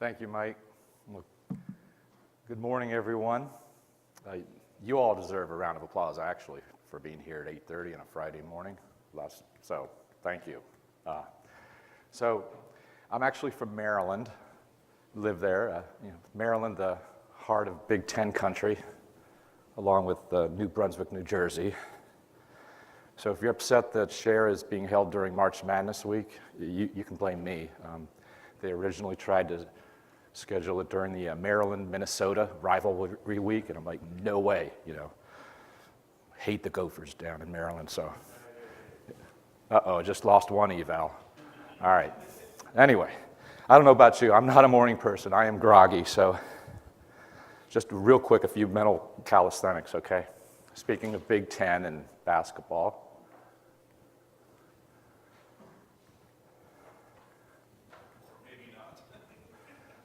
Thank you, Mike. Well, good morning, everyone. You all deserve a round of applause, actually, for being here at 8:30 on a Friday morning. So, thank you. So, I'm actually from Maryland. Live there. Maryland, the heart of Big Ten country, along with New Brunswick, New Jersey. So, if you're upset that Share is being held during March Madness week, you can blame me. They originally tried to schedule it during the Maryland-Minnesota rivalry week, and I'm like, no way, Hate the Gophers down in Maryland, so. Just lost one eval. All right. Anyway, I don't know about you. I'm not a morning person. I am groggy, so just real quick, a few mental calisthenics, okay? Speaking of Big Ten and basketball.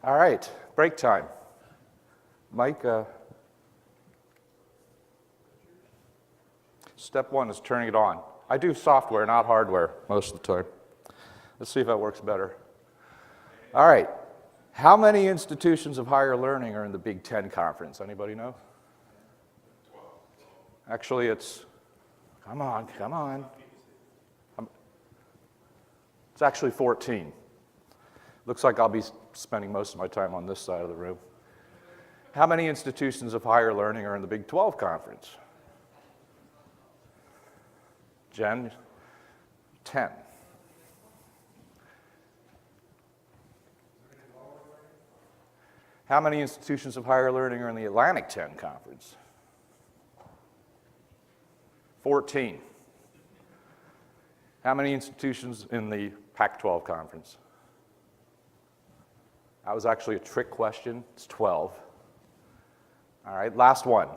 All right, break time. Mike, step one is turning it on. I do software, not hardware, most of the time. Let's see if that works better. All right, how many institutions of higher learning are in the Big Ten Conference? Anybody know? 12. Actually, it's, come on. It's actually 14. Looks like I'll be spending most of my time on this side of the room. How many institutions of higher learning are in the Big 12 Conference? Jen? 10. How many institutions of higher learning are in the Atlantic 10 Conference? 14. How many institutions in the Pac-12 Conference? That was actually a trick question. It's 12. All right, last one.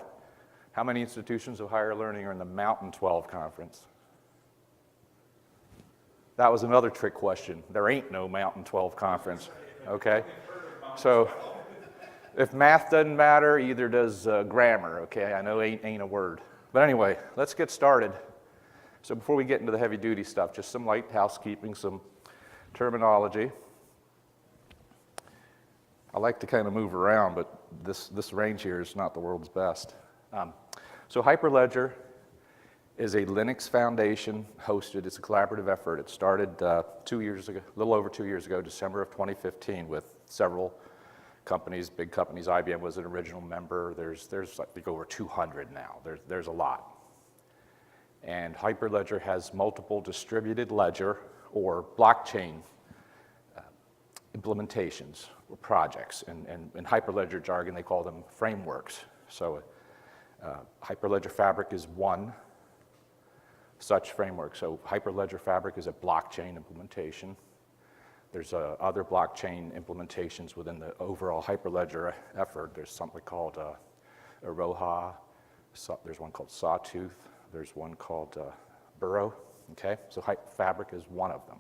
How many institutions of higher learning are in the Mountain 12 Conference? That was another trick question. There ain't no Mountain 12 Conference, okay? So if math doesn't matter, either does grammar, okay? I know ain't a word. But anyway, let's get started. So before we get into the heavy-duty stuff, just some light housekeeping, some terminology. I like to kind of move around, but this range here is not the world's best. So Hyperledger is a Linux Foundation hosted. It's a collaborative effort. It started 2 years ago, a little over 2 years ago, December of 2015, with several companies, big companies. IBM was an original member. There's I think over 200 now. There's a lot. And Hyperledger has multiple distributed ledger or blockchain implementations or projects. And in Hyperledger jargon, they call them frameworks. So Hyperledger Fabric is one such framework. So Hyperledger Fabric is a blockchain implementation. There's other blockchain implementations within the overall Hyperledger effort. There's something called Aroha. There's one called Sawtooth. There's one called Burrow. Okay, so Fabric is one of them.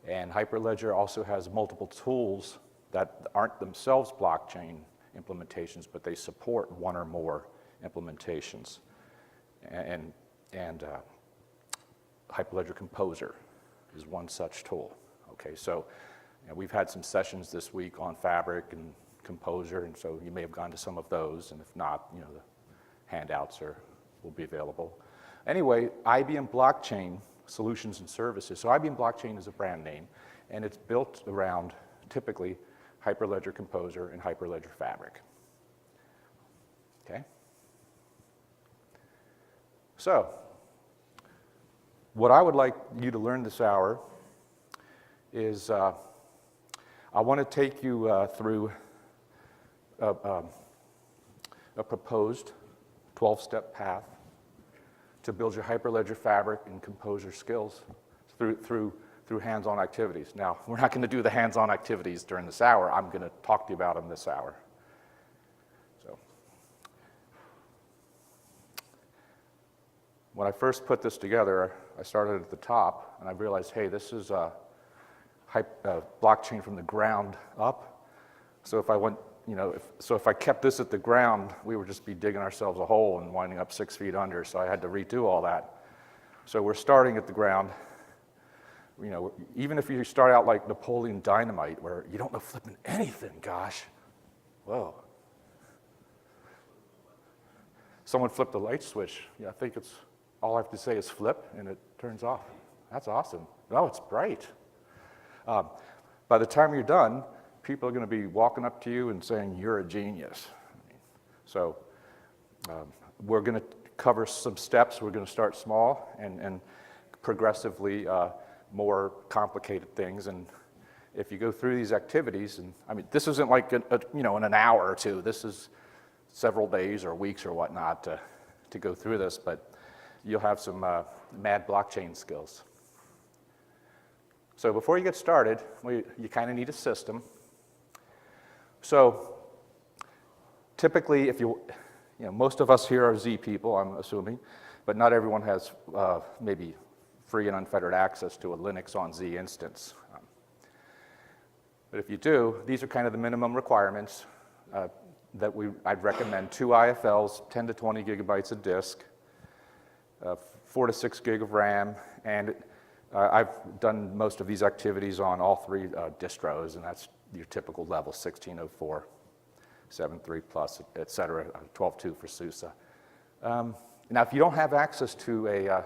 And Hyperledger also has multiple tools that aren't themselves blockchain implementations, but they support one or more implementations. And Hyperledger Composer is one such tool. Okay, so we've had some sessions this week on Fabric and Composer, and so you may have gone to some of those, and if not, the handouts will be available. Anyway, IBM Blockchain Solutions and Services. So IBM Blockchain is a brand name, and it's built around typically Hyperledger Composer and Hyperledger Fabric. Okay? So, what I would like you to learn this hour is I want to take you through a proposed 12-step path to build your Hyperledger Fabric and Composer skills through hands-on activities. Now, we're not going to do the hands-on activities during this hour. I'm going to talk to you about them this hour. So, when I first put this together, I started at the top, and I realized, hey, this is blockchain from the ground up. So if I went, if I kept this at the ground, we would just be digging ourselves a hole and winding up 6 feet under. So I had to redo all that. So we're starting at the ground. you know, even if you start out like Napoleon Dynamite, where you don't know flipping anything, gosh, whoa. Someone flipped the light switch. Yeah, I think it's, all I have to say is flip, and it turns off. That's awesome. No, it's bright. By the time you're done, people are going to be walking up to you and saying, you're a genius. So we're going to cover some steps. We're going to start small and progressively more complicated things. And if you go through these activities, and I mean, this isn't like, you know, in an hour or two. This is several days or weeks or whatnot to go through this, but you'll have some mad blockchain skills. So before you get started, you kind of need a system. So typically, if you know, most of us here are Z people, I'm assuming, but not everyone has maybe free and unfettered access to a Linux on Z instance. But if you do, these are kind of the minimum requirements that I'd recommend. 2 IFLs, 10 to 20 gigabytes of disk, 4 to 6 gig of RAM, and I've done most of these activities on all 3 distros, and that's your typical level, 1604, 7.3 plus, et cetera, 12.2 for SUSE. Now, if you don't have access to a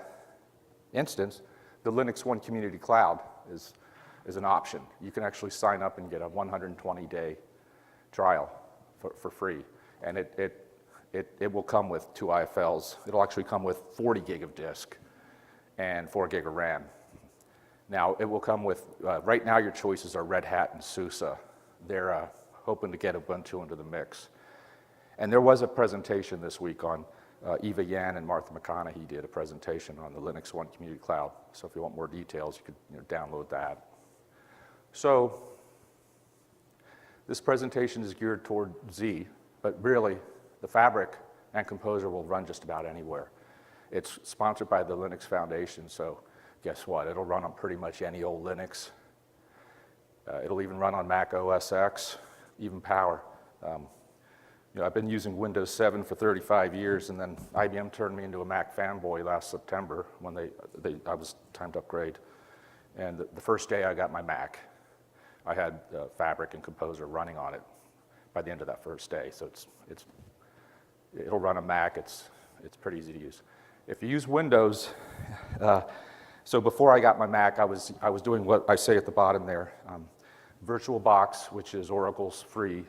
instance, the Linux One Community Cloud is an option. You can actually sign up and get a 120-day trial for free, and it will come with 2 IFLs. It'll actually come with 40 gig of disk and 4 gig of RAM. Now, it will come with, right now your choices are Red Hat and SUSE. They're hoping to get Ubuntu into the mix. And there was a presentation this week on, Eva Yan and Martha McConaughey did a presentation on the Linux One Community Cloud. So if you want more details, you could download that. So this presentation is geared toward Z, but really the Fabric and Composer will run just about anywhere. It's sponsored by the Linux Foundation, so guess what? It'll run on pretty much any old Linux. It'll even run on Mac OS X, even Power. You know, I've been using Windows 7 for 35 years, and then IBM turned me into a Mac fanboy last September when I was time to upgrade. And the first day I got my Mac, I had Fabric and Composer running on it by the end of that first day. So it'll run a Mac. It's pretty easy to use. If you use Windows, so before I got my Mac, I was doing what I say at the bottom there, VirtualBox, which is Oracle's free,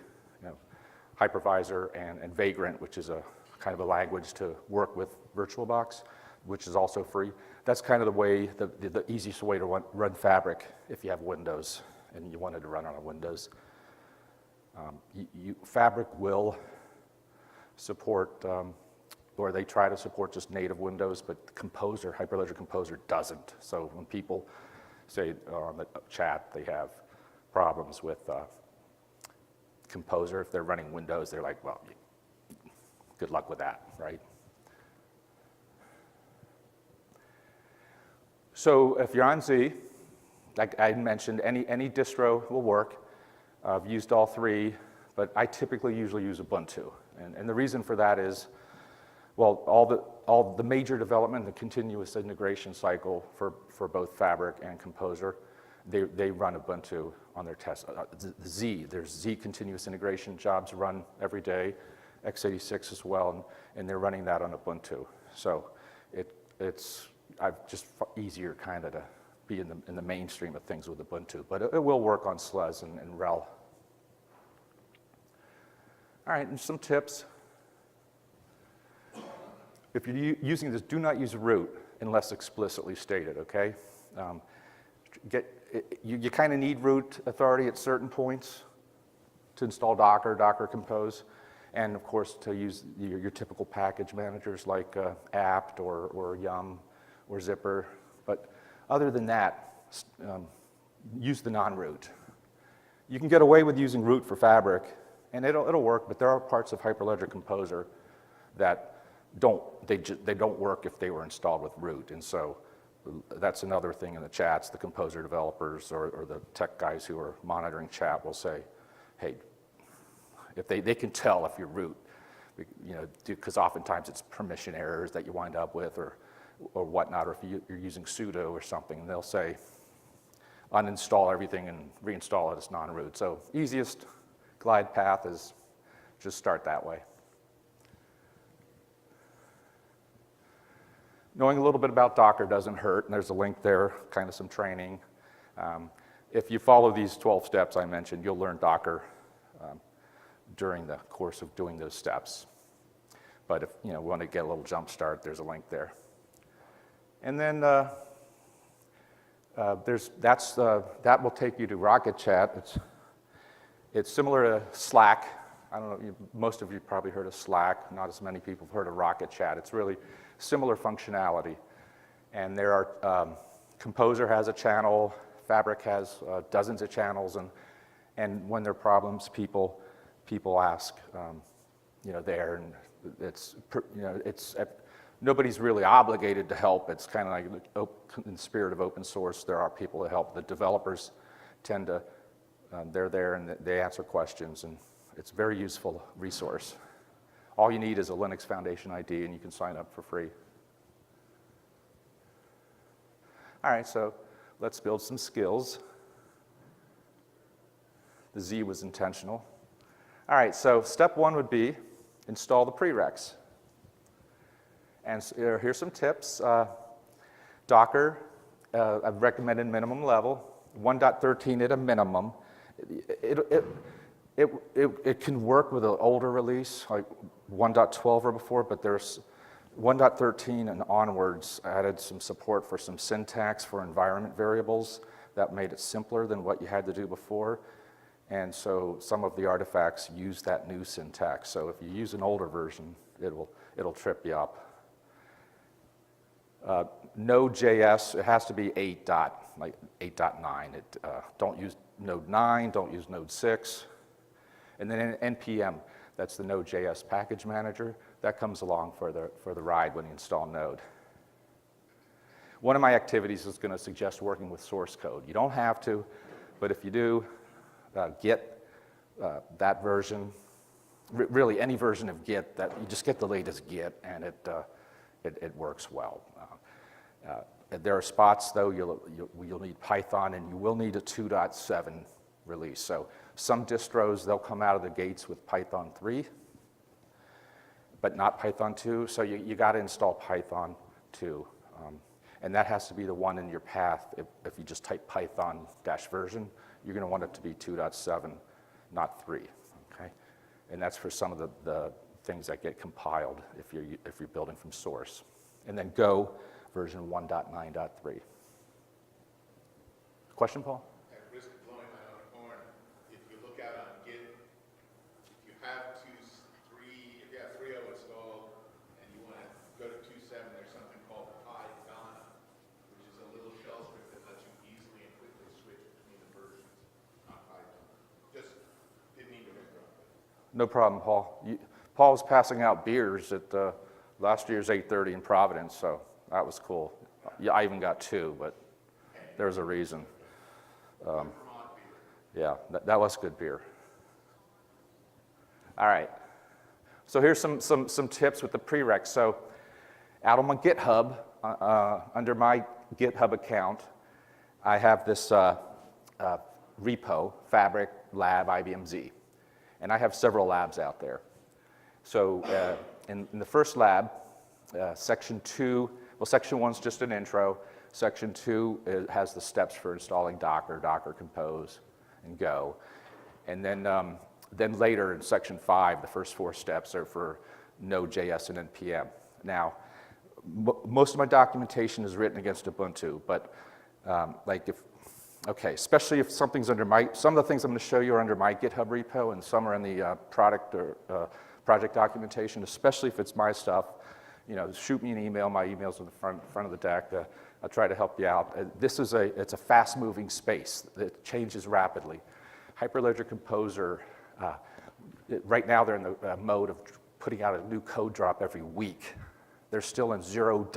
hypervisor, and Vagrant, which is a kind of a language to work with VirtualBox, which is also free. That's kind of the way, the easiest way to run Fabric if you have Windows and you wanted to run on a Windows. Fabric will support, or they try to support just native Windows, but Composer, Hyperledger Composer doesn't. So when people say on the chat they have problems with Composer, if they're running Windows, they're like, well, good luck with that, right? So if you're on Z, like I mentioned, any distro will work. I've used all 3, but I typically usually use Ubuntu. And the reason for that is, well, all the major development, the continuous integration cycle for both Fabric and Composer, they run Ubuntu on their tests. There's Z continuous integration jobs run every day, x86 as well, and they're running that on Ubuntu. So it's just easier kind of to be in the mainstream of things with Ubuntu, but it will work on SLUZ and RHEL. All right, and some tips. If you're using this, do not use root unless explicitly stated, okay? You kind of need root authority at certain points to install Docker Compose, and of course to use your typical package managers like apt or yum or zipper. But other than that, use the non-root. You can get away with using root for Fabric, and it'll work, but there are parts of Hyperledger Composer that they don't work if they were installed with root. And so that's another thing in the chats. The Composer developers or the tech guys who are monitoring chat will say, hey, if they can tell if you're root, because oftentimes it's permission errors that you wind up with or whatnot, or if you're using sudo or something, and they'll say, uninstall everything and reinstall it as non-root. So easiest glide path is just start that way. Knowing a little bit about Docker doesn't hurt, and there's a link there, kind of some training. If you follow these 12 steps I mentioned, you'll learn Docker during the course of doing those steps. But if you want to get a little jump start, there's a link there. And then that will take you to Rocket Chat. It's similar to Slack. I don't know, most of you probably heard of Slack. Not as many people have heard of Rocket Chat. It's really similar functionality. And there are, Composer has a channel, Fabric has dozens of channels, and when there are problems, people ask, there, and nobody's really obligated to help. It's kind of like in the spirit of open source, there are people that help. The developers tend to, they're there and they answer questions, and it's a very useful resource. All you need is a Linux Foundation ID, and you can sign up for free. All right, so let's build some skills. The Z was intentional. All right, so step one would be install the prereqs. And so here's some tips. Docker, I've recommended minimum level, 1.13 at a minimum. It can work with an older release, like 1.12 or before, but there's 1.13 and onwards added some support for some syntax for environment variables that made it simpler than what you had to do before. And so some of the artifacts use that new syntax. So if you use an older version, it'll trip you up. Node.js, it has to be 8.9. Don't use Node 9, don't use Node 6. And then NPM, that's the Node.js package manager. That comes along for the ride when you install Node. One of my activities is going to suggest working with source code. You don't have to, but if you do, Git, that version, really any version of Git, that you just get the latest Git, and it works well. There are spots, though, you'll need Python, and you will need a 2.7 release. So some distros, they'll come out of the gates with Python 3, but not Python 2. So you got to install Python 2. And that has to be the one in your path. If you just type Python-version, you're going to want it to be 2.7, not 3. Okay? And that's for some of the things that get compiled if you're building from source. And then Go, version 1.9.3. Question, Paul? At risk of blowing my own horn, if you look out on Git, if you have 3.0 installed and you want to go to 2.7, there's something called Python, which is a little shell script that lets you easily and quickly switch between the versions on Python. Just didn't mean to interrupt. No problem, Paul. Paul was passing out beers at last year's 8:30 in Providence, so that was cool. Yeah, I even got 2, but there's a reason. Yeah, that was good beer. All right. So here's some tips with the prereqs. So out on my GitHub, under my GitHub account, I have this repo, Fabric Lab IBM Z. And I have several labs out there. So in the first lab, section 2, well, section 1's just an intro. Section 2 has the steps for installing Docker, Docker Compose, and Go. And then later in section 5, the first 4 steps are for Node.js and NPM. Now, most of my documentation is written against Ubuntu, but especially if something's under some of the things I'm going to show you are under my GitHub repo, and some are in the product or project documentation, especially if it's my stuff. Shoot me an email. My email's in the front of the deck. I'll try to help you out. It's a fast-moving space that changes rapidly. Hyperledger Composer, right now they're in the mode of putting out a new code drop every week. They're still in 0.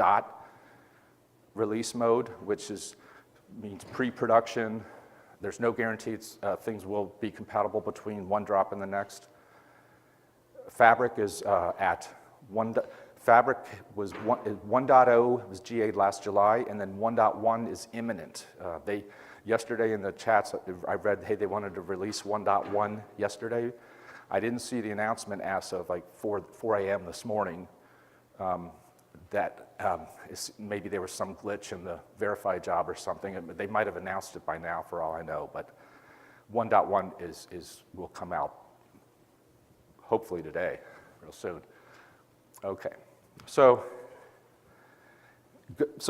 Release mode, which means pre-production. There's no guarantee things will be compatible between one drop and the next. Fabric is at 1. Fabric was 1.0 was GA'd last July, and then 1.1 is imminent. Yesterday in the chats, I read, hey, they wanted to release 1.1 yesterday. I didn't see the announcement as of like 4 a.m. this morning maybe there was some glitch in the verify job or something. They might have announced it by now for all I know, but 1.1 will come out hopefully today, real soon. Okay, so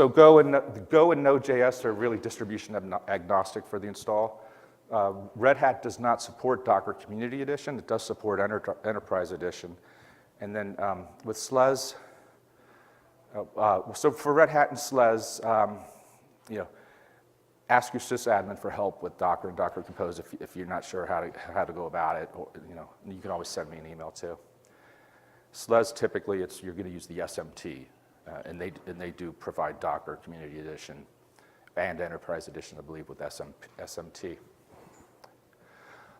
Go and Node.js are really distribution agnostic for the install. Red Hat does not support Docker Community Edition. It does support Enterprise Edition. And then with SLES, so for Red Hat and SLES, ask your sysadmin for help with Docker and Docker Compose if you're not sure how to go about it. Or, you can always send me an email too. SLES typically you're going to use the SMT, and they do provide Docker Community Edition and Enterprise Edition, I believe, with SMT.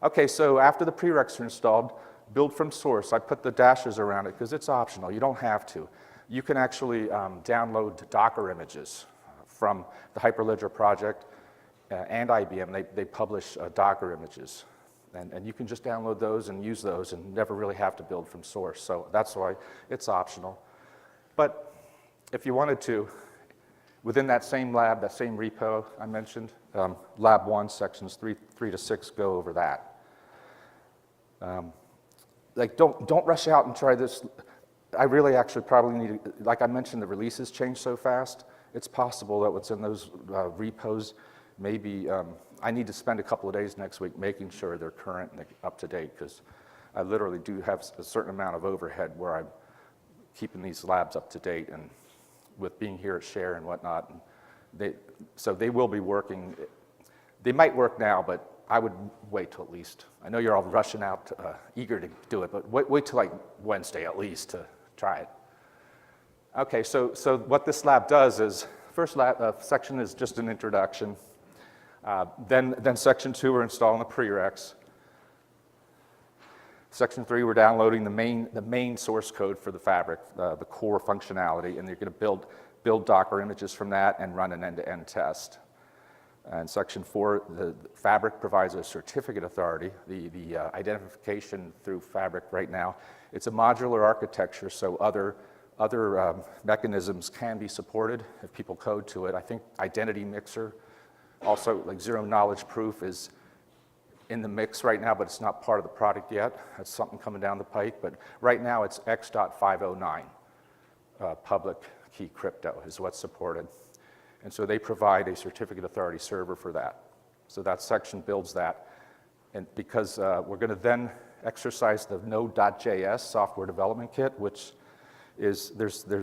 Okay, so after the prereqs are installed, build from source. I put the dashes around it because it's optional. You don't have to. You can actually download Docker images from the Hyperledger project and IBM. They publish Docker images. And you can just download those and use those and never really have to build from source. So that's why it's optional. But if you wanted to, within that same lab, that same repo I mentioned, Lab 1, sections 3 to 6 go over that. Don't rush out and try this. I really actually probably need to, like I mentioned, the releases change so fast. It's possible that what's in those repos, maybe I need to spend a couple of days next week making sure they're current and up to date, because I literally do have a certain amount of overhead where I'm keeping these labs up to date, and with being here at Share and whatnot. So they will be working. They might work now, but I would wait till at least. I know you're all rushing out, eager to do it, but wait till like Wednesday at least to try it. Okay, so what this lab does is, first section is just an introduction. Then section 2, we're installing the prereqs. Section 3, we're downloading the main source code for the fabric, the core functionality, and you're going to build Docker images from that and run an end-to-end test. And section 4, the fabric provides a certificate authority, the identification through fabric right now. It's a modular architecture, so other mechanisms can be supported if people code to it. I think identity mixer, also like zero knowledge proof, is in the mix right now, but it's not part of the product yet. That's something coming down the pike. But right now it's X.509. Public key crypto is what's supported. And so they provide a certificate authority server for that. So that section builds that. And because we're going to then exercise the Node.js software development kit, which is,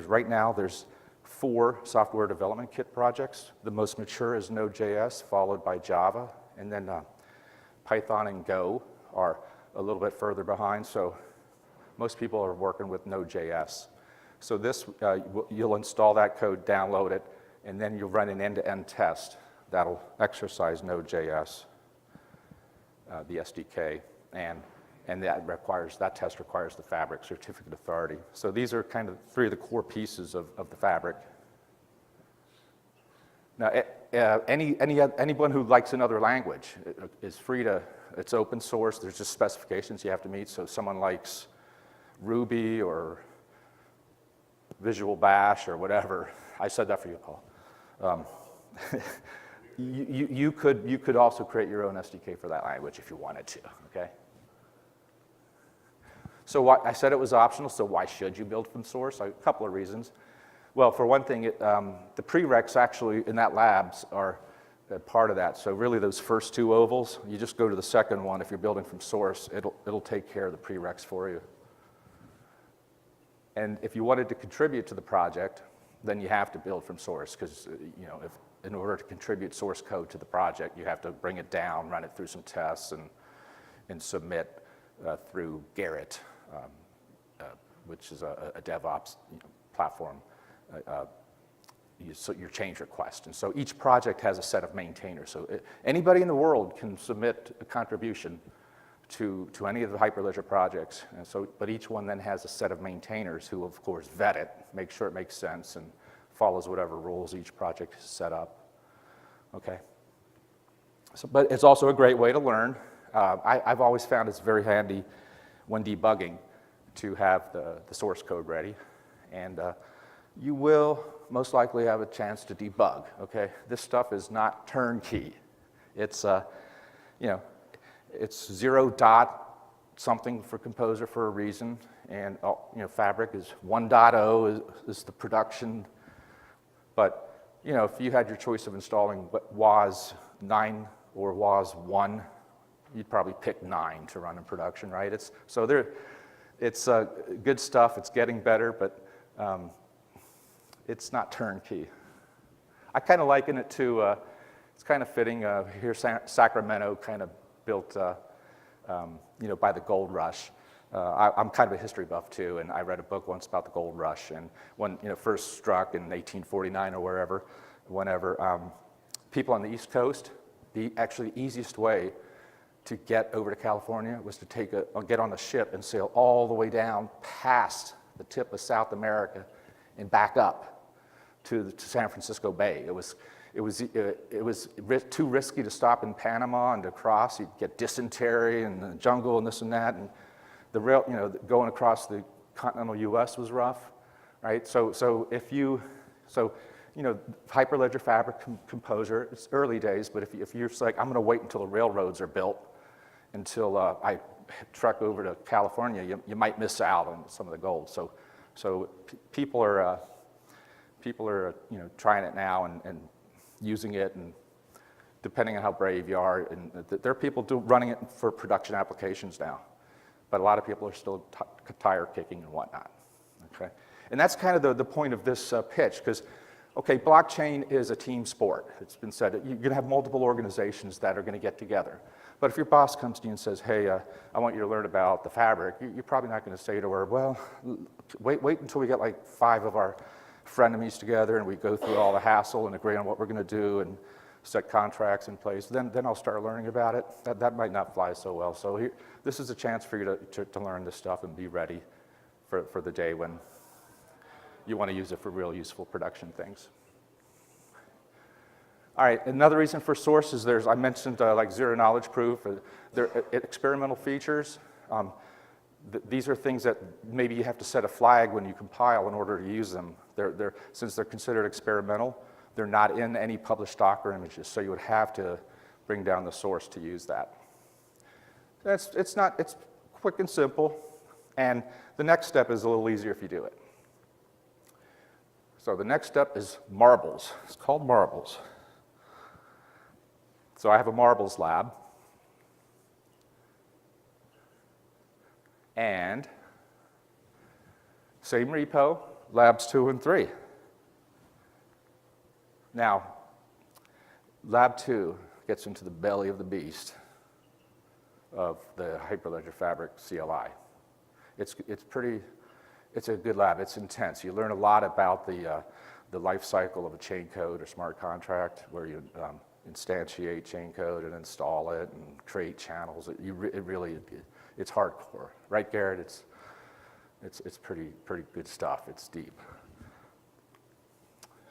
right now there's 4 software development kit projects. The most mature is Node.js, followed by Java, and then Python and Go are a little bit further behind. So most people are working with Node.js. So this, you'll install that code, download it, and then you'll run an end-to-end test that'll exercise Node.js, the SDK, and that test requires the Fabric certificate authority. So these are kind of 3 of the core pieces of the Fabric. Now, anyone who likes another language is free to. It's open source. There's just specifications you have to meet. So if someone likes Ruby or Visual Bash or whatever, I said that for you, Paul. You could also create your own SDK for that language if you wanted to. Okay. So I said it was optional. So why should you build from source? A couple of reasons. Well, for one thing, the prereqs actually in that labs are part of that. So really those first 2 ovals, you just go to the second one. If you're building from source, it'll take care of the prereqs for you. And if you wanted to contribute to the project, then you have to build from source, because in order to contribute source code to the project, you have to bring it down, run it through some tests, and submit through Garrett, which is a DevOps platform. Your change request. And so each project has a set of maintainers. So anybody in the world can submit a contribution to any of the Hyperledger projects. And so, but each one then has a set of maintainers who, of course, vet it, make sure it makes sense, and follows whatever rules each project has set up. Okay. So, but it's also a great way to learn. I've always found it's very handy when debugging to have the source code ready. And you will most likely have a chance to debug, okay? This stuff is not turnkey. It's, you know, it's 0 dot something for Composer for a reason, and you know, Fabric is 1.0 is the production. But you know, if you had your choice of installing WAS 9 or WAS 1, you'd probably pick 9 to run in production, right? It's good stuff. It's getting better, but it's not turnkey. I kind of liken it to, it's kind of fitting, here Sacramento kind of built, you know, by the gold rush. I'm kind of a history buff too, and I read a book once about the gold rush, and when, you know, first struck in 1849 or whenever, people on the East Coast, the actually easiest way to get over to California was to get on a ship and sail all the way down past the tip of South America and back up to San Francisco Bay. It was too risky to stop in Panama and to cross. You'd get dysentery and the jungle and this and that, and the rail, you know, going across the continental U.S. was rough, right? So you know, Hyperledger Fabric Composer, it's early days, but if you're just like, I'm going to wait until the railroads are built, until I truck over to California, you might miss out on some of the gold. So people are you know, trying it now and using it, and depending on how brave you are, and there are people running it for production applications now, but a lot of people are still tire kicking and whatnot. Okay, and that's kind of the point of this pitch, because okay, blockchain is a team sport. It's been said you're going to have multiple organizations that are going to get together. But if your boss comes to you and says, hey, I want you to learn about the Fabric, you're probably not going to say to her, well, wait until we get like 5 of our frenemies together and we go through all the hassle and agree on what we're going to do and set contracts in place. Then I'll start learning about it. That might not fly so well. So this is a chance for you to learn this stuff and be ready for the day when you want to use it for real useful production things. All right, another reason for source is I mentioned like zero knowledge proof, they're experimental features. These are things that maybe you have to set a flag when you compile in order to use them. Since they're considered experimental, they're not in any published Docker images, so you would have to bring down the source to use that. It's quick and simple, and the next step is a little easier if you do it. So the next step is marbles. It's called marbles. So I have a marbles lab, and same repo, labs 2 and 3. Now, lab 2 gets into the belly of the beast of the Hyperledger Fabric CLI. It's a good lab. It's intense. You learn a lot about the life cycle of a chain code or smart contract, where you instantiate chain code and install it and create channels. It's hardcore, right, Garrett? It's pretty good stuff. It's deep.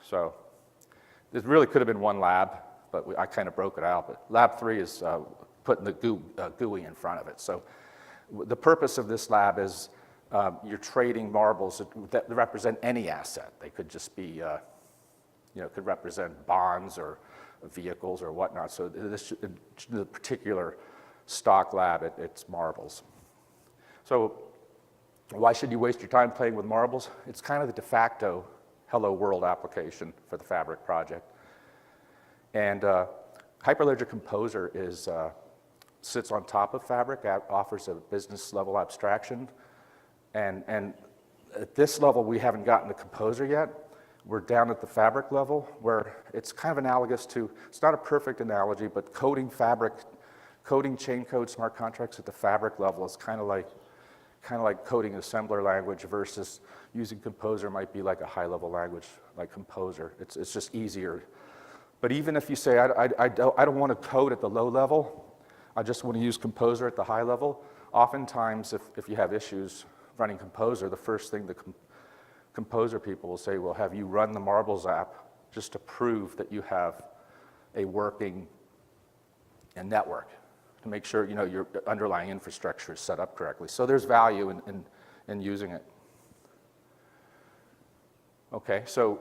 So this really could have been one lab, but I kind of broke it out. But lab 3 is putting the GUI in front of it. So the purpose of this lab is you're trading marbles that represent any asset. They could just be, could represent bonds or vehicles or whatnot. So the particular stock lab, it's marbles. So why should you waste your time playing with marbles? It's kind of the de facto Hello World application for the Fabric project. And Hyperledger Composer sits on top of Fabric, offers a business level abstraction. And at this level, we haven't gotten to Composer yet. We're down at the Fabric level, where it's kind of analogous to, it's not a perfect analogy, but coding chain code smart contracts at the Fabric level is kind of like coding assembler language, versus using Composer might be like a high-level language like Composer. It's just easier. But even if you say, I don't want to code at the low level, I just want to use Composer at the high level, oftentimes if you have issues running Composer, the first thing the Composer people will say, well, have you run the Marbles app just to prove that you have a working and network to make sure your underlying infrastructure is set up correctly. So there's value in using it. Okay, so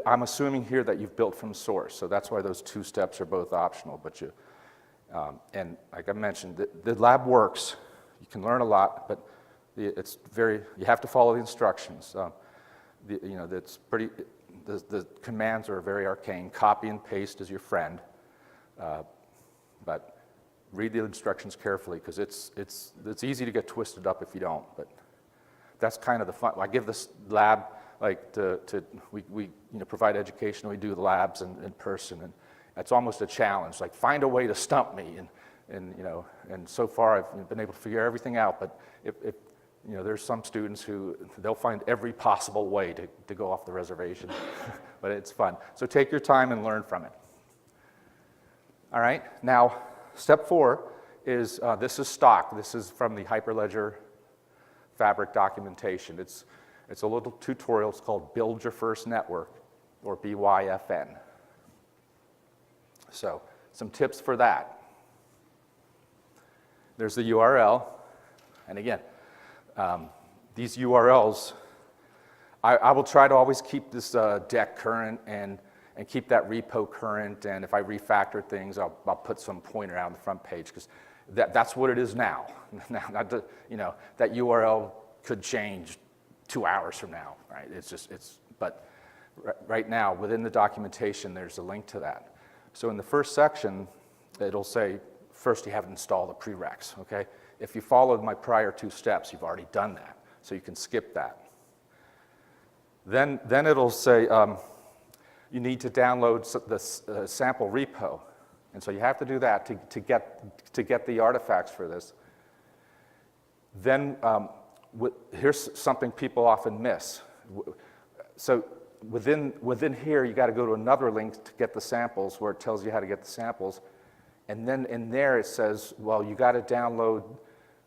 I'm assuming here that you've built from source, so that's why those 2 steps are both optional. But and like I mentioned, the lab works. You can learn a lot, but you have to follow the instructions. The commands are very arcane. Copy and paste is your friend, but read the instructions carefully because it's easy to get twisted up if you don't. But that's kind of the fun. I give this lab we provide education. We do the labs in person, and it's almost a challenge. Like find a way to stump me, and so far I've been able to figure everything out. But if there's some students who they'll find every possible way to go off the reservation, but it's fun. So take your time and learn from it. All right. Now, step 4 is this is stock. This is from the Hyperledger Fabric documentation. It's a little tutorial. It's called Build Your First Network, or BYFN. So some tips for that. There's the URL, and again, these URLs, I will try to always keep this deck current and keep that repo current, and if I refactor things, I'll put some pointer out on the front page, because that's what it is now. That URL could change 2 hours from now, right? But right now, within the documentation, there's a link to that. So in the first section, it'll say, first you have to install the prereqs, okay? If you followed my prior 2 steps, you've already done that, so you can skip that. Then it'll say you need to download the sample repo, and so you have to do that to get the artifacts for this. Then here's something people often miss. So within here, you got to go to another link to get the samples, where it tells you how to get the samples, and then in there it says, well, you got to download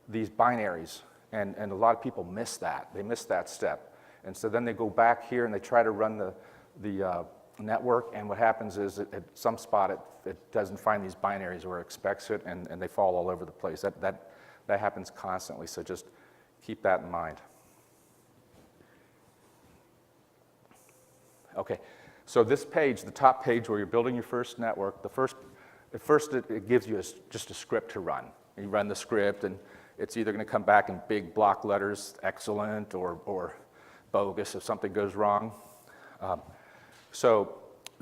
these binaries, and a lot of people miss that. They miss that step, and so then they go back here and they try to run the network, and what happens is at some spot it doesn't find these binaries where it expects it, and they fall all over the place. That happens constantly, so just keep that in mind. Okay, so this page, the top page where you're building your first network, at first it gives you just a script to run. You run the script, and it's either going to come back in big block letters, excellent, or bogus if something goes wrong. So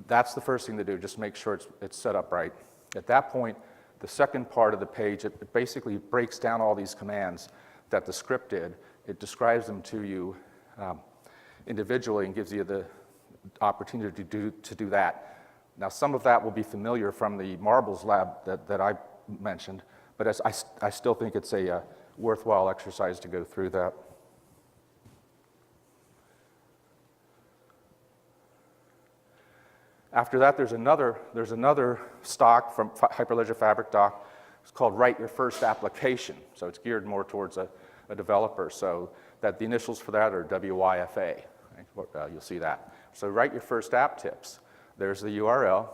that's the first thing to do, just make sure it's set up right. At that point, the second part of the page, it basically breaks down all these commands that the script did. It describes them to you individually and gives you the opportunity to do that. Now, some of that will be familiar from the Marbles lab that I mentioned, but I still think it's a worthwhile exercise to go through that. After that, there's another stock from Hyperledger Fabric doc. It's called Write Your First Application. So it's geared more towards a developer. So that the initials for that are WYFA. Right? You'll see that. So write your first app tips. There's the URL.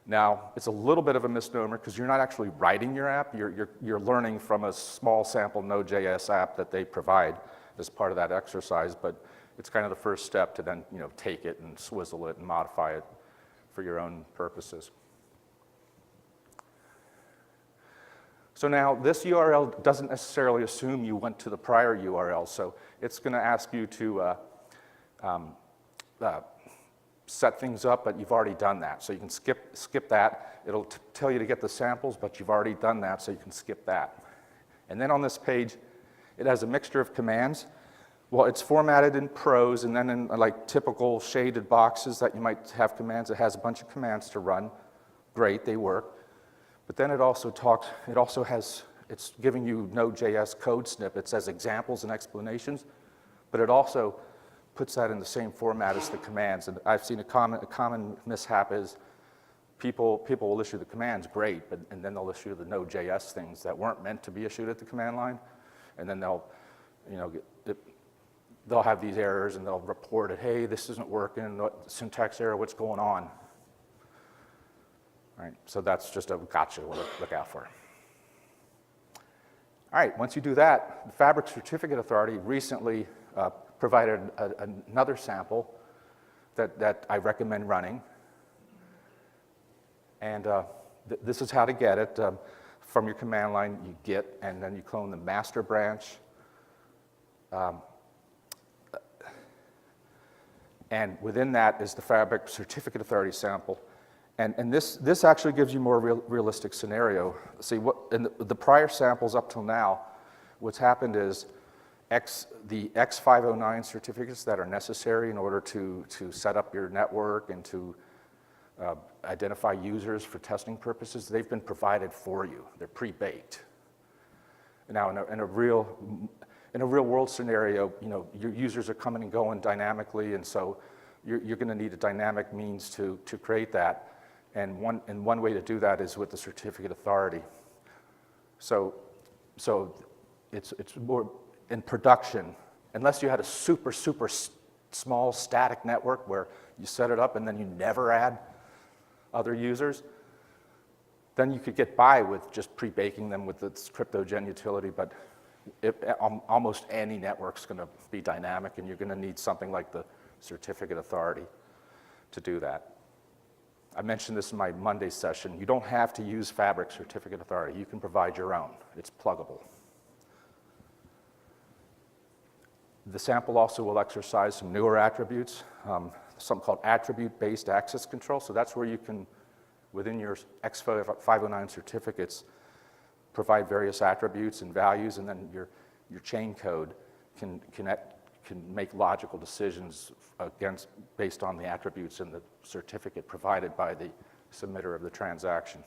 Now, it's a little bit of a misnomer because you're not actually writing your app. You're learning from a small sample Node.js app that they provide as part of that exercise. But it's kind of the first step to then take it and swizzle it and modify it for your own purposes. So now this URL doesn't necessarily assume you went to the prior URL, so it's going to ask you to set things up, but you've already done that. So you can skip that. It'll tell you to get the samples, but you've already done that, so you can skip that. And then on this page, it has a mixture of commands. Well, it's formatted in prose, and then in like typical shaded boxes that you might have commands. It has a bunch of commands to run. Great, they work. But then it's giving you Node.js code snippets as examples and explanations, but it also puts that in the same format as the commands. And I've seen a common mishap is people will issue the commands, great, and then they'll issue the Node.js things that weren't meant to be issued at the command line, and then they'll have these errors, and they'll report it, hey, this isn't working, syntax error, what's going on? All right, so that's just a gotcha to look out for. All right, once you do that, the Fabric Certificate Authority recently provided another sample that I recommend running. And this is how to get it. From your command line, you git, and then you clone the master branch. And within that is the Fabric Certificate Authority sample. And this actually gives you more realistic scenario. See, in the prior samples up till now, what's happened is the X509 certificates that are necessary in order to set up your network and to identify users for testing purposes, they've been provided for you. They're pre-baked. Now, in a real world scenario, your users are coming and going dynamically, and so you're going to need a dynamic means to create that. And one way to do that is with the certificate authority. So it's more in production, unless you had a super small static network where you set it up and then you never add other users, then you could get by with just pre-baking them with its CryptoGen utility, but almost any network's going to be dynamic, and you're going to need something like the certificate authority to do that. I mentioned this in my Monday session. You don't have to use Fabric Certificate Authority. You can provide your own. It's pluggable. The sample also will exercise some newer attributes, something called attribute-based access control. So that's where you can, within your X509 certificates, provide various attributes and values, and then your chain code can make logical decisions based on the attributes in the certificate provided by the submitter of the transaction.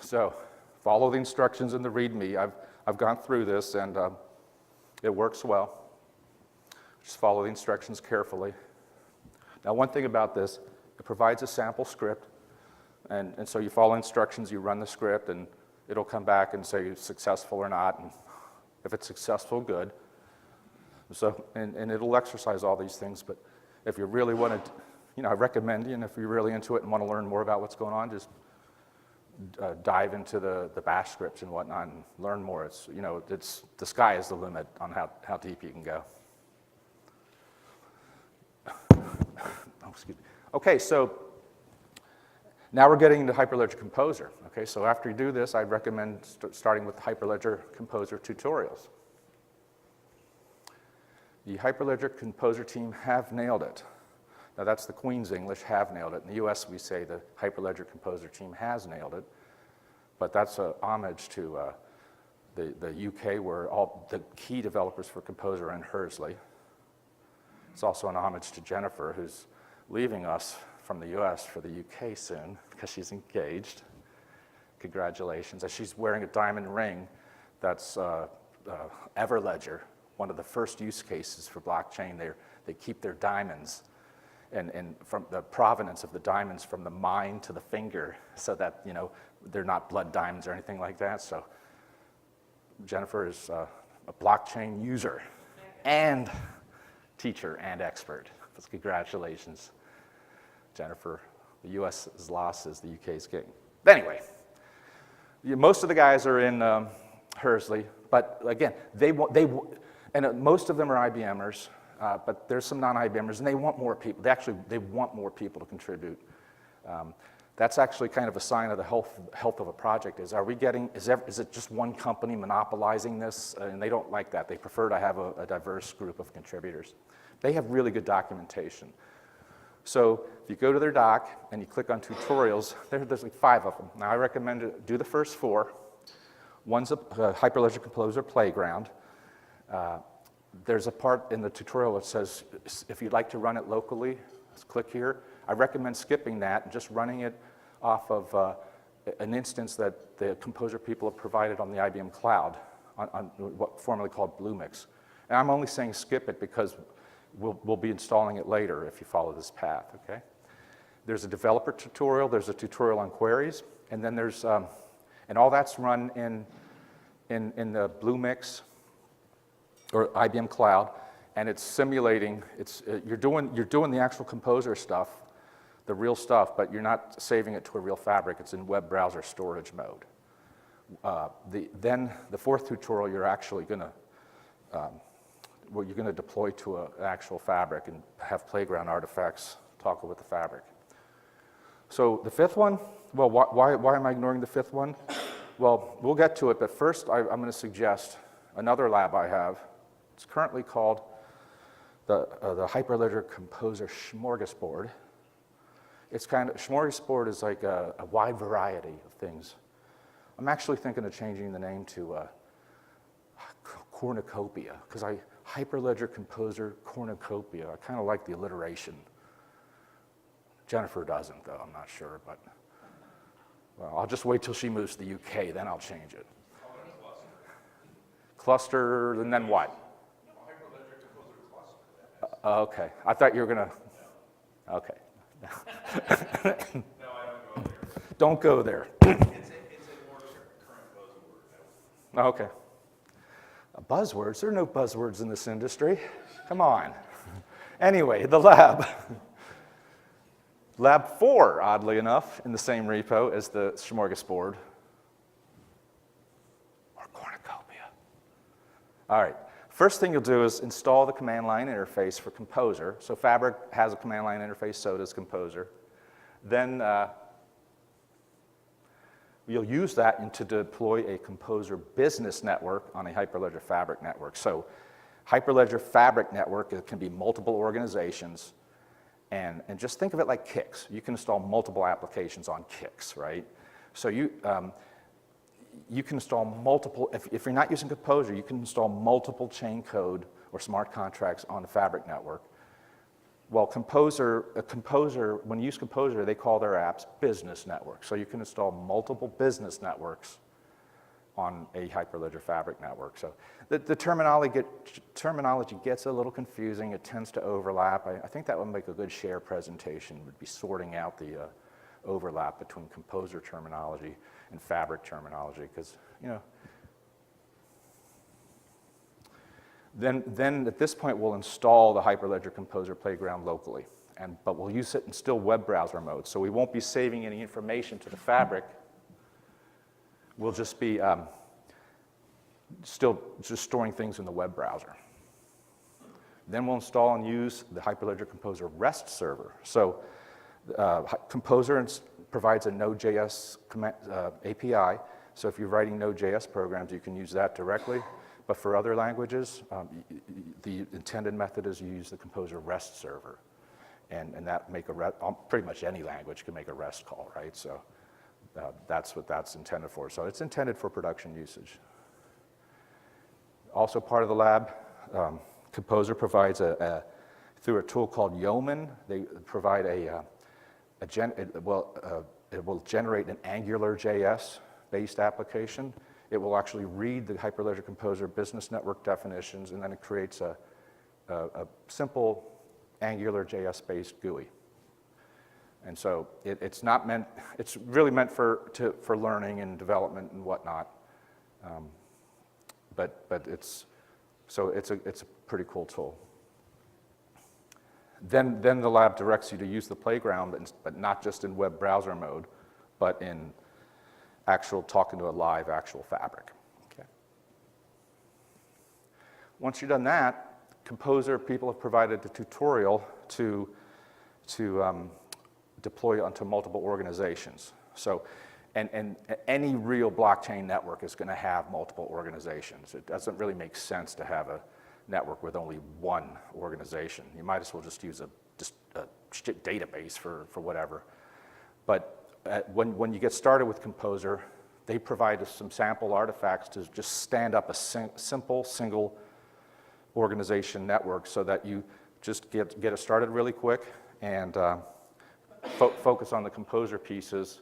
So follow the instructions in the README. I've gone through this, and it works well. Just follow the instructions carefully. Now, one thing about this, it provides a sample script, and so you follow instructions, you run the script, and it'll come back and say it's successful or not, and if it's successful, good. So, and it'll exercise all these things, but if you really want to, I recommend you, and if you're really into it and want to learn more about what's going on, just dive into the bash scripts and whatnot and learn more. It's, the sky is the limit on how deep you can go. Oh, excuse me. Okay, so now we're getting into Hyperledger Composer. Okay, so after you do this, I'd recommend starting with Hyperledger Composer tutorials. The Hyperledger Composer team have nailed it. Now that's the Queen's English, have nailed it. In the US, we say the Hyperledger Composer team has nailed it, but that's a homage to the UK, where all the key developers for Composer are in Hursley. It's also an homage to Jennifer, who's leaving us from the US for the UK soon because she's engaged. Congratulations. And she's wearing a diamond ring that's Everledger, one of the first use cases for blockchain. They keep their diamonds and from the provenance of the diamonds from the mine to the finger, so that they're not blood diamonds or anything like that. So Jennifer is a blockchain user and teacher and expert. So congratulations, Jennifer. The U.S.'s loss is the U.K.'s gain. But anyway, most of the guys are in Hursley, but again, most of them are IBMers. But there's some non-IBMers, and they want more people. They want more people to contribute. That's actually kind of a sign of the health of a project. Is it just one company monopolizing this? And they don't like that. They prefer to have a diverse group of contributors. They have really good documentation. So if you go to their doc and you click on tutorials, there's like 5 of them. Now I recommend to do the first 4. One's a Hyperledger Composer Playground. There's a part in the tutorial that says, if you'd like to run it locally, let's click here. I recommend skipping that and just running it off of an instance that the Composer people have provided on the IBM Cloud, on what formerly called Bluemix. And I'm only saying skip it because we'll be installing it later if you follow this path, okay? There's a developer tutorial, there's a tutorial on queries, and then there's, and all that's run in the Bluemix or IBM Cloud, and it's simulating. You're doing the actual Composer stuff, the real stuff, but you're not saving it to a real fabric. It's in web browser storage mode. Then the fourth tutorial, you're actually going to you're going to deploy to an actual fabric and have playground artifacts toggle with the fabric. So the fifth one, well, why am I ignoring the fifth one? Well, we'll get to it, but first I'm going to suggest another lab I have. It's currently called the Hyperledger Composer Smorgasbord. It's kind of, smorgasbord is like a wide variety of things. I'm actually thinking of changing the name to cornucopia, because Hyperledger Composer Cornucopia, I kind of like the alliteration. Jennifer doesn't, though, I'm not sure, but well, I'll just wait till she moves to the UK, then I'll change it. Cluster, and then what? Hyperledger Composer Cluster. Okay, I thought you were going to, okay. No, I Don't don't go there. go there. It's a more current buzzword. Okay. Buzzwords? There are no buzzwords in this industry. Come on. Anyway, the lab. Lab 4, oddly enough, in the same repo as the smorgasbord, or cornucopia. All right. First thing you'll do is install the command line interface for Composer. So Fabric has a command line interface, so does Composer. Then you'll use that to deploy a Composer business network on a Hyperledger Fabric network. So Hyperledger Fabric network, it can be multiple organizations. And just think of it like Kix. You can install multiple applications on Kix, right? So you can install multiple, if you're not using Composer, you can install multiple chain code or smart contracts on the Fabric network. Well, Composer, when you use Composer, they call their apps business networks. So you can install multiple business networks on a Hyperledger Fabric network. So the terminology gets a little confusing. It tends to overlap. I think that would make a good share presentation, would be sorting out the overlap between Composer terminology and Fabric terminology, because, you know. Then at this point, we'll install the Hyperledger Composer Playground locally, but we'll use it in still web browser mode. So we won't be saving any information to the Fabric. We'll just be still just storing things in the web browser. Then we'll install and use the Hyperledger Composer REST server. So Composer provides a Node.js API. So if you're writing Node.js programs, you can use that directly. But for other languages, the intended method is you use the Composer REST server. And that pretty much any language can make a REST call, right? So that's what that's intended for. So it's intended for production usage. Also part of the lab, Composer provides through a tool called Yeoman, they provide it will generate an Angular.js based application. It will actually read the Hyperledger Composer business network definitions, and then it creates a simple Angular.js based GUI. And so it's really meant for learning and development and whatnot. But it's a pretty cool tool. Then the lab directs you to use the playground, but not just in web browser mode, but in talking to a live actual fabric. Okay. Once you've done that, Composer people have provided a tutorial to deploy onto multiple organizations. So, and any real blockchain network is going to have multiple organizations. It doesn't really make sense to have a network with only one organization. You might as well just use a database for whatever. But when you get started with Composer, they provide us some sample artifacts to just stand up a simple single organization network so that you just get it started really quick and focus on the Composer pieces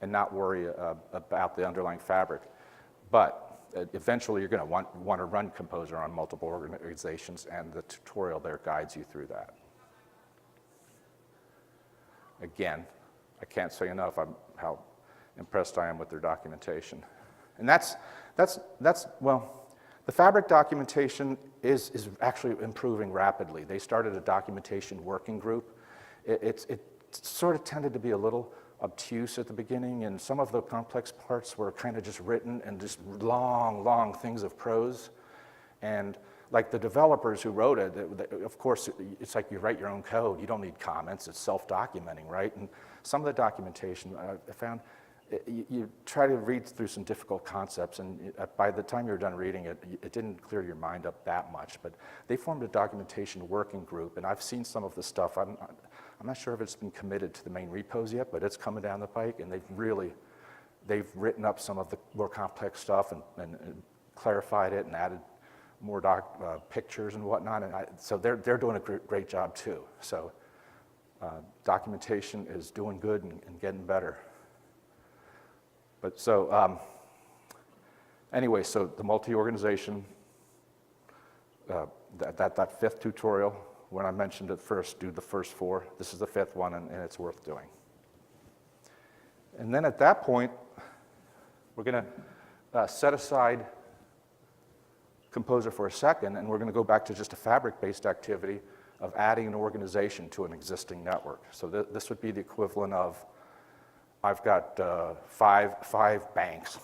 and not worry about the underlying fabric. But eventually you're going to want to run Composer on multiple organizations, and the tutorial there guides you through that. Again, I can't say enough how impressed I am with their documentation. And well, the Fabric documentation is actually improving rapidly. They started a documentation working group. It sort of tended to be a little obtuse at the beginning, and some of the complex parts were kind of just written and just long things of prose. And like the developers who wrote it, of course, it's like you write your own code. You don't need comments. It's self-documenting, right? And some of the documentation I found, you try to read through some difficult concepts, and by the time you're done reading it, it didn't clear your mind up that much. But they formed a documentation working group, and I've seen some of the stuff. I'm not sure if it's been committed to the main repos yet, but it's coming down the pike, and they've written up some of the more complex stuff and clarified it and added more pictures and whatnot. And so they're doing a great job too. So documentation is doing good and getting better. But so anyway, so the multi-organization, that fifth tutorial, when I mentioned it first, do the first 4. This is the 5th one, and it's worth doing. And then at that point, we're going to set aside Composer for a second, and we're going to go back to just a fabric-based activity of adding an organization to an existing network. So this would be the equivalent of, I've got five banks,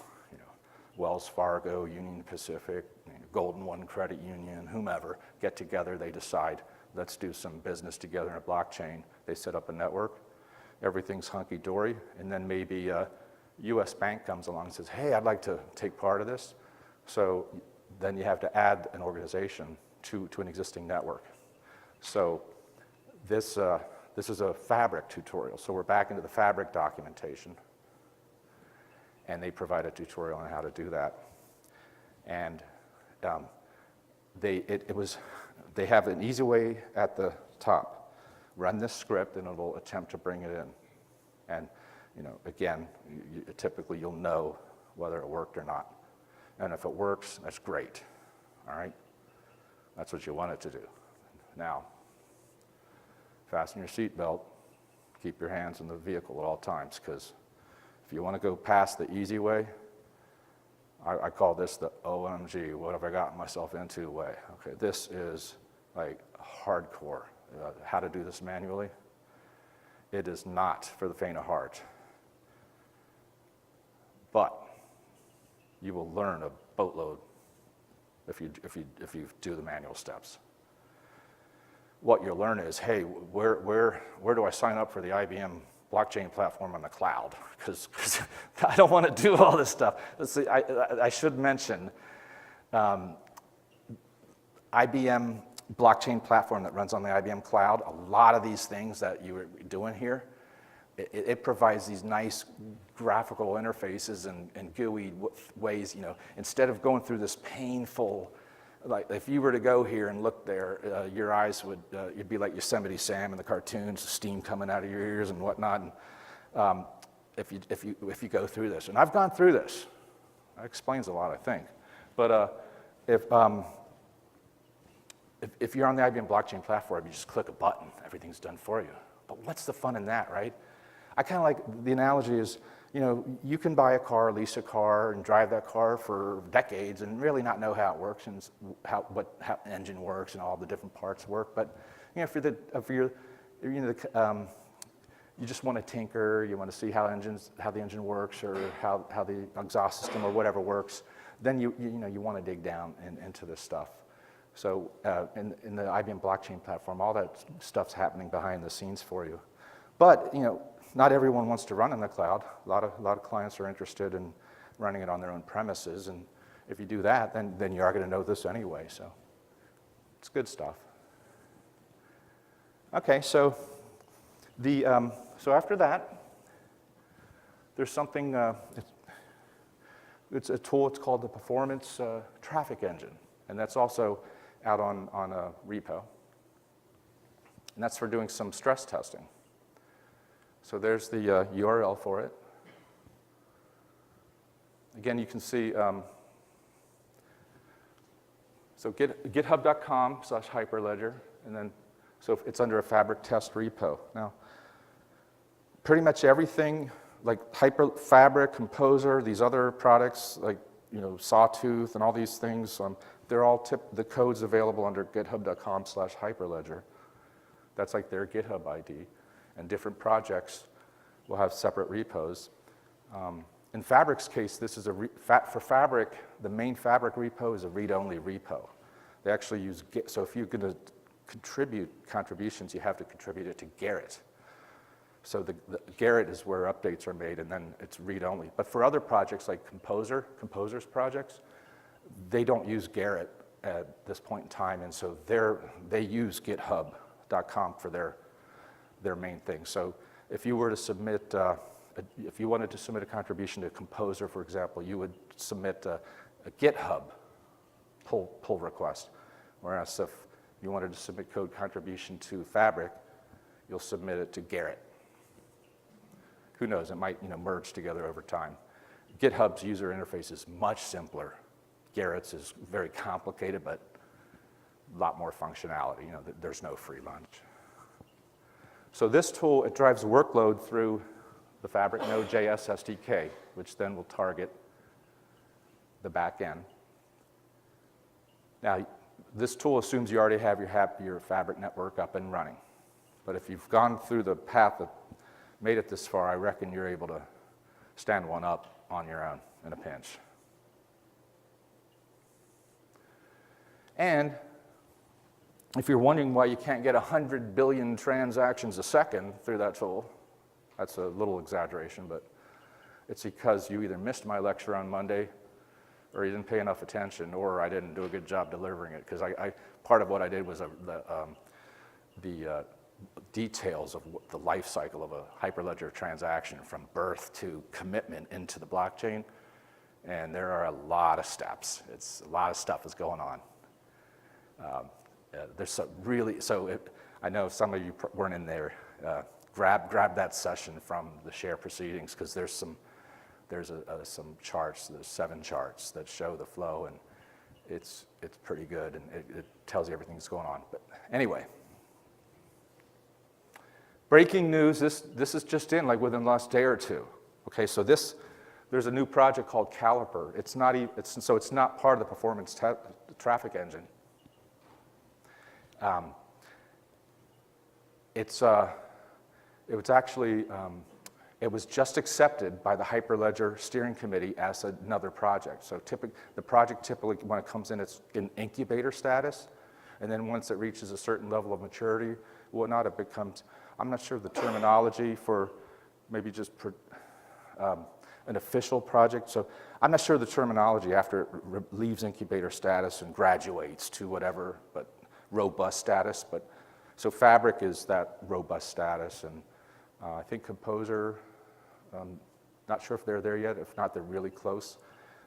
Wells Fargo, Union Pacific, Golden One Credit Union, whomever, get together, they decide, let's do some business together in a blockchain. They set up a network, everything's hunky-dory, and then maybe a US bank comes along and says, hey, I'd like to take part of this. So then you have to add an organization to an existing network. So this is a Fabric tutorial. So we're back into the Fabric documentation, and they provide a tutorial on how to do that. And they have an easy way at the top. Run this script, and it'll attempt to bring it in. And again, typically you'll know whether it worked or not. And if it works, that's great, all right? That's what you want it to do. Now, fasten your seatbelt, keep your hands in the vehicle at all times, because if you want to go past the easy way, I call this the OMG, what have I gotten myself into way. Okay, this is like hardcore, how to do this manually. It is not for the faint of heart. But you will learn a boatload if you do the manual steps. What you'll learn is, hey, where do I sign up for the IBM blockchain platform on the cloud? Because I don't want to do all this stuff. Let's see, I should mention IBM blockchain platform that runs on the IBM cloud. A lot of these things that you were doing here, it provides these nice graphical interfaces and GUI ways, instead of going through this painful, like if you were to go here and look there, your eyes would, you'd be like Yosemite Sam in the cartoons, steam coming out of your ears and whatnot. And, if you go through this, and I've gone through this, that explains a lot, I think. But if you're on the IBM blockchain platform, you just click a button, everything's done for you. But what's the fun in that, right? I kind of like, the analogy is, you can buy a car, lease a car, and drive that car for decades and really not know how it works and how the engine works and all the different parts work. But if you just want to tinker, you want to see how the engine works, or how the exhaust system or whatever works, then you want to dig down into this stuff. So in the IBM blockchain platform, all that stuff's happening behind the scenes for you. But not everyone wants to run in the cloud. A lot of clients are interested in running it on their own premises, and if you do that, then you are going to know this anyway. So it's good stuff. Okay, so so after that, there's something. It's a tool. It's called the Performance Traffic Engine, and that's also out on a repo. And that's for doing some stress testing. So there's the URL for it. Again, you can see, so github.com/hyperledger, and then, so it's under a Fabric test repo. Now, pretty much everything, like Fabric, Composer, these other products, like, Sawtooth and all these things, they're all the code's available under github.com/hyperledger. That's like their GitHub ID. and different projects will have separate repos. In Fabric's case, this is for Fabric, the main Fabric repo is a read-only repo. They actually use Git, so if you're going to contribute contributions, you have to contribute it to Garrett. So the Garrett is where updates are made, and then it's read-only. But for other projects like Composer's projects, they don't use Garrett at this point in time, and so they use GitHub.com for their main thing. So if you were to submit, if you wanted to submit a contribution to Composer, for example, you would submit a GitHub pull request, whereas if you wanted to submit code contribution to Fabric, you'll submit it to Garrett. Who knows, it might merge together over time. GitHub's user interface is much simpler. Garrett's is very complicated, but a lot more functionality. There's no free lunch. So this tool, it drives workload through the Fabric Node.js SDK, which then will target the back end. Now, this tool assumes you already have your Fabric network up and running. But if you've gone through the path that made it this far, I reckon you're able to stand one up on your own in a pinch. And if you're wondering why you can't get 100 billion transactions a second through that tool, that's a little exaggeration, but it's because you either missed my lecture on Monday, or you didn't pay enough attention, or I didn't do a good job delivering it, because part of what I did was the details of the life cycle of a Hyperledger transaction from birth to commitment into the blockchain, and there are a lot of steps. A lot of stuff is going on. I know some of you weren't in there. Grab that session from the share proceedings, because there's some charts. There's 7 charts that show the flow, and it's pretty good, and it tells you everything that's going on. But anyway, breaking news. This is just in, like within the last day or two. Okay, so there's a new project called Caliper. It's not part of the performance traffic engine. It was just accepted by the Hyperledger Steering Committee as another project. So the project typically, when it comes in, it's in incubator status, and then once it reaches a certain level of maturity, whatnot, it becomes, I'm not sure of the terminology for maybe just an official project. So I'm not sure of the terminology after it leaves incubator status and graduates to whatever, but robust status. But so Fabric is that robust status, and I think Composer, not sure if they're there yet. If not, they're really close.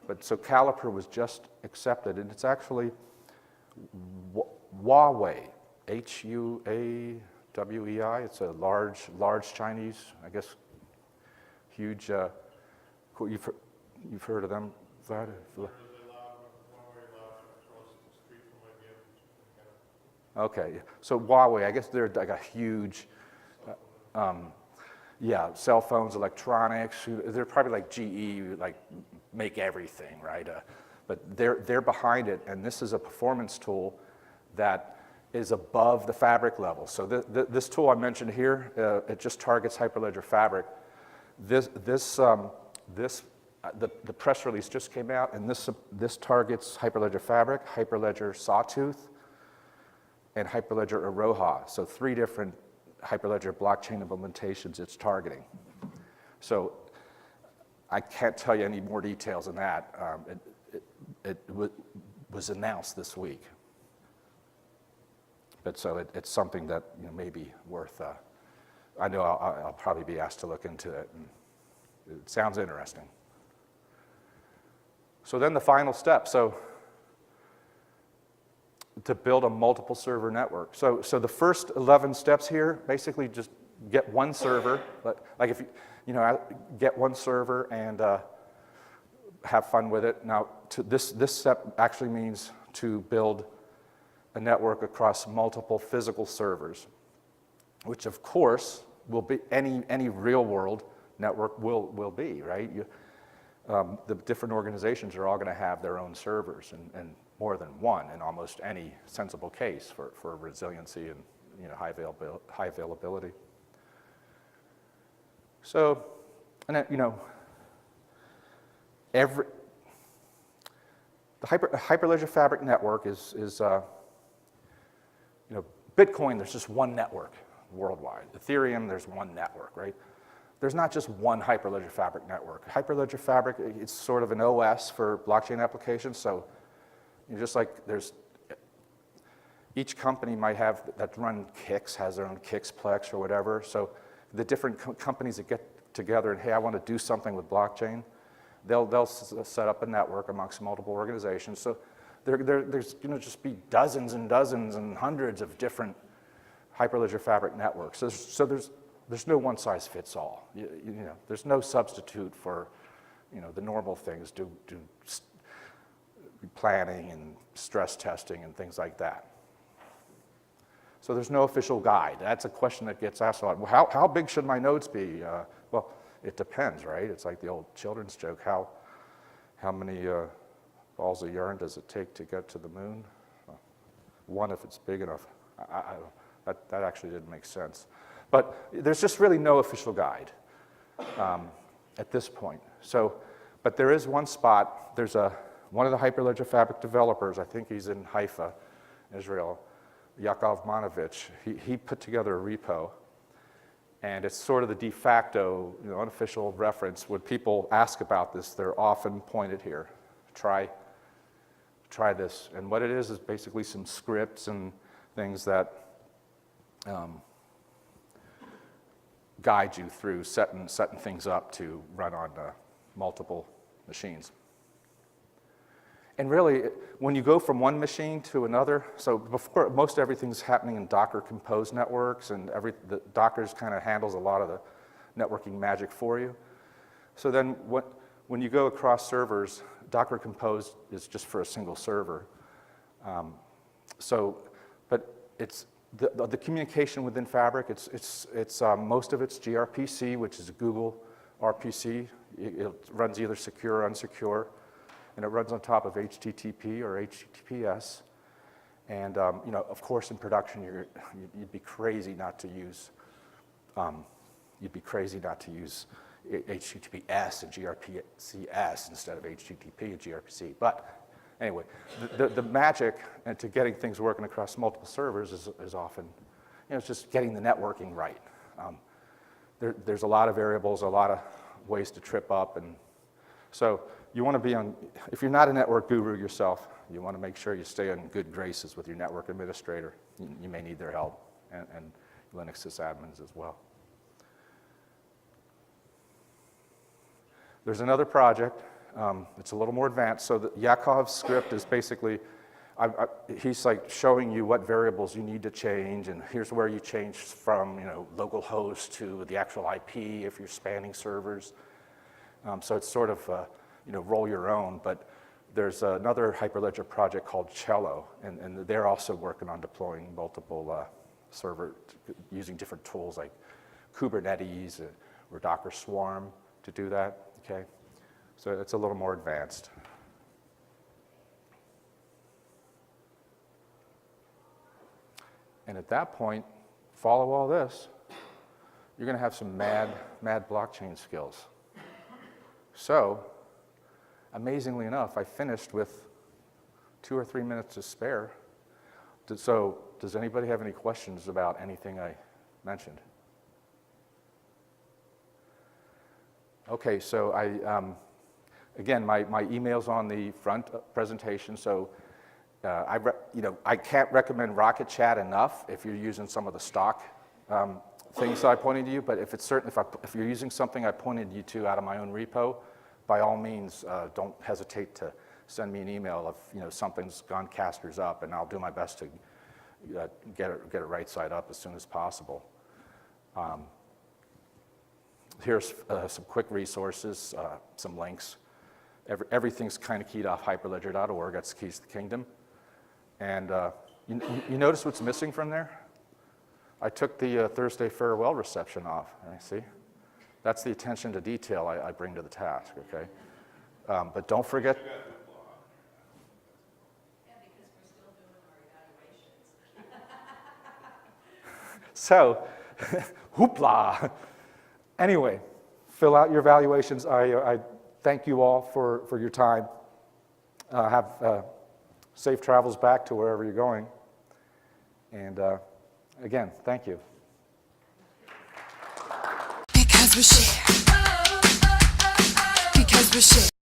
But so Caliper was just accepted, and it's actually Huawei, Huawei. It's a large Chinese, I guess, huge. You've heard of them, Vlad? Okay, so Huawei, I guess they're like a huge, cell phones, electronics. They're probably like GE, like make everything, right? But they're behind it, and this is a performance tool that is above the Fabric level. So this tool I mentioned here, it just targets Hyperledger Fabric. The press release just came out, and this targets Hyperledger Fabric, Hyperledger Sawtooth, and Hyperledger Aroha. So 3 different Hyperledger blockchain implementations it's targeting. So I can't tell you any more details than that. It was announced this week. But so it's something that may be worth, I know I'll probably be asked to look into it, and it sounds interesting. So then the final step, so to build a multiple server network. So the first 11 steps here, basically just get one server, like if get one server and have fun with it. Now, this step actually means to build a network across multiple physical servers, which of course will be any real world network will be, right? The different organizations are all going to have their own servers, and more than one in almost any sensible case for resiliency and high availability. So, and then, you know, the Hyperledger Fabric network is you know, Bitcoin, there's just one network worldwide. Ethereum, there's one network, right? There's not just one Hyperledger Fabric network. Hyperledger Fabric, it's sort of an OS for blockchain applications. So, you know, just like there's, each company might have, that run Kix, has their own Kixplex or whatever. So the different companies that get together and, hey, I want to do something with blockchain, they'll set up a network amongst multiple organizations. So there's going to just be dozens and dozens and hundreds of different Hyperledger Fabric networks. So there's no one size fits all. You know, there's no substitute for, you know, the normal things, do planning and stress testing and things like that. So there's no official guide. That's a question that gets asked a lot. Well, how big should my nodes be? Well, it depends, right? It's like the old children's joke. How many balls of yarn does it take to get to the moon? One if it's big enough. That actually didn't make sense. But there's just really no official guide at this point. So, but there is one spot. There's one of the Hyperledger Fabric developers, I think he's in Haifa, Israel, Yaakov Manovich. He put together a repo, and it's sort of the de facto, you know, unofficial reference. When people ask about this, they're often pointed here. Try this. And what it is basically some scripts and things that guide you through setting things up to run on multiple machines. And really, when you go from one machine to another, so before, most everything's happening in Docker Compose networks, and the Docker's kind of handles a lot of the networking magic for you. So then when you go across servers, Docker Compose is just for a single server. But it's the communication within Fabric, it's most of it's gRPC, which is a Google RPC. It runs either secure or unsecure, and it runs on top of HTTP or HTTPS. And you know, of course, in production, you'd be crazy not to use HTTPS and gRPCS instead of HTTP and gRPC. But anyway, the magic to getting things working across multiple servers is often, you know, it's just getting the networking right. There's a lot of variables, a lot of ways to trip up, and so you want to be on, if you're not a network guru yourself, you want to make sure you stay in good graces with your network administrator. You may need their help, and Linux sysadmins as well. There's another project. It's a little more advanced. So the Yaakov's script is basically, he's like showing you what variables you need to change, and here's where you change from, you know, local host to the actual IP if you're spanning servers. So it's sort of, you know, roll your own. But there's another Hyperledger project called Cello, and they're also working on deploying multiple server using different tools like Kubernetes or Docker Swarm to do that. Okay, so it's a little more advanced. And at that point, follow all this, you're going to have some mad blockchain skills. So, amazingly enough, I finished with 2 or 3 minutes to spare. So, does anybody have any questions about anything I mentioned? Okay, so again, my email's on the front presentation. So, I can't recommend Rocket Chat enough if you're using some of the stock things that I pointed to you. But if you're using something I pointed you to out of my own repo, by all means, don't hesitate to send me an email if, you know, something's gone casters up, and I'll do my best to get it right side up as soon as possible. Here's some quick resources, some links. Everything's kind of keyed off hyperledger.org. That's the keys to the kingdom. And you notice what's missing from there? I took the Thursday farewell reception off. See? That's the attention to detail I bring to the task, okay? But don't forget. Yeah, because we're still doing our evaluations. So, hoopla. Anyway, fill out your evaluations. I thank you all for your time. Have safe travels back to wherever you're going. And again, thank you. Because we share. Because we share.